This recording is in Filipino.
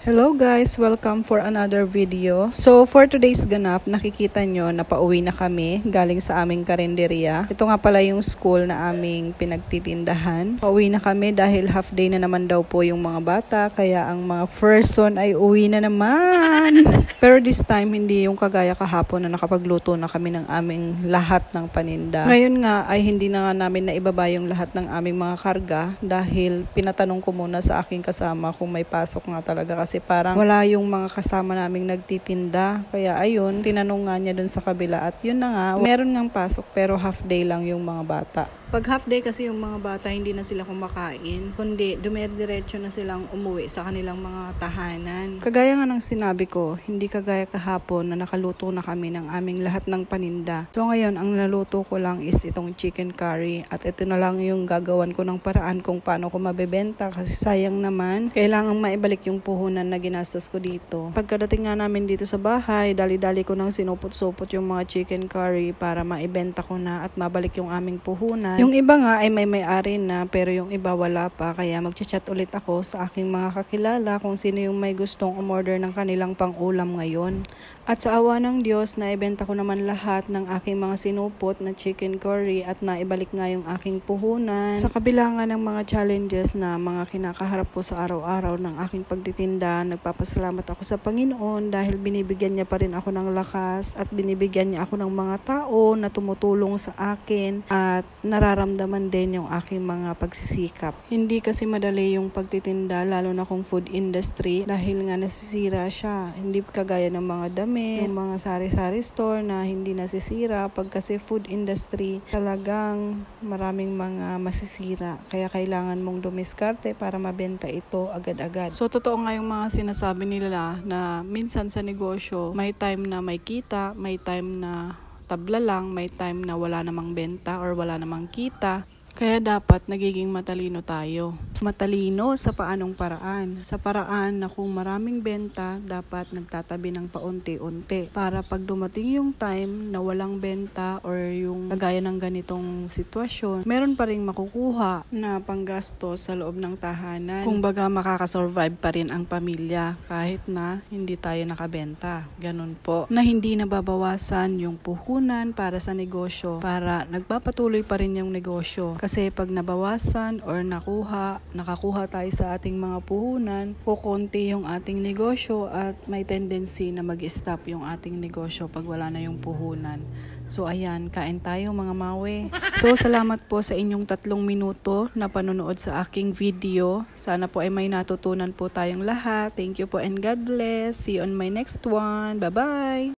Hello guys! Welcome for another video. So for today's ganap, nakikita nyo na pauwi na kami galing sa aming karinderya. Ito nga pala yung school na aming pinagtitindahan. Pauwi na kami dahil half day na naman daw po yung mga bata, kaya ang mga person ay uwi na naman. Pero this time, hindi yung kagaya kahapon na nakapagluto na kami ng aming lahat ng paninda. Ngayon nga ay hindi na nga namin naibaba yung lahat ng aming mga karga dahil pinatanong ko muna sa aking kasama kung may pasok nga talaga kasi parang wala yung mga kasama naming nagtitinda. Kaya ayun, tinanong nga niya dun sa kabila at yun na nga, meron ngang pasok pero half day lang yung mga bata. Pag half day kasi yung mga bata, hindi na sila kumakain, kundi dumidiretso na silang umuwi sa kanilang mga tahanan. Kagaya nga ng sinabi ko, hindi kagaya kahapon na nakaluto na kami ng aming lahat ng paninda. So ngayon, ang naluto ko lang is itong chicken curry at ito na lang yung gagawan ko ng paraan kung paano ko mabebenta kasi sayang naman. Kailangang maibalik yung puhunan na ginastos ko dito. Pagkadating nga namin dito sa bahay, dali-dali ko nang sinupot-supot yung mga chicken curry para maibenta ko na at mabalik yung aming puhunan. Yung iba nga ay may-ari na pero yung iba wala pa, kaya magchat-chat ulit ako sa aking mga kakilala kung sino yung may gustong umorder ng kanilang pang-ulam ngayon. At sa awa ng Diyos, naibenta ko naman lahat ng aking mga sinupot na chicken curry at naibalik nga yung aking puhunan. Sa kabila nga ng mga challenges na mga kinakaharap po sa araw-araw ng aking pagtitinda, nagpapasalamat ako sa Panginoon dahil binibigyan niya pa rin ako ng lakas at binibigyan niya ako ng mga tao na tumutulong sa akin at nararamdaman din yung aking mga pagsisikap. Hindi kasi madali yung pagtitinda, lalo na kung food industry dahil nga nasisira siya. Hindi kagaya ng mga damit, yung mga sari-sari store na hindi nasisira. Pag kasi food industry, talagang maraming mga masisira. Kaya kailangan mong dumiskarte para mabenta ito agad-agad. So totoo nga yung mga sinasabi nila na minsan sa negosyo, may time na may kita, may time na tabla lang, may time na wala namang benta or wala namang kita. Kaya dapat nagiging matalino tayo. Matalino sa paanong paraan? Sa paraan na kung maraming benta, dapat nagtatabi ng paunti-unti. Para pag dumating yung time na walang benta or yung kagaya ng ganitong sitwasyon, meron pa rin makukuha na panggasto sa loob ng tahanan. Kung baga makakasurvive pa rin ang pamilya kahit na hindi tayo nakabenta. Ganun po. Na hindi nababawasan yung puhunan para sa negosyo, para nagpapatuloy pa rin yung negosyo. Kasi pag nabawasan or nakakuha tayo sa ating mga puhunan, kukunti yung ating negosyo at may tendency na mag-stop yung ating negosyo pag wala na yung puhunan. So ayan, kain tayo mga mawe. So salamat po sa inyong 3 minuto na panonood sa aking video. Sana po ay may natutunan po tayong lahat. Thank you po and God bless. See you on my next one. Bye-bye!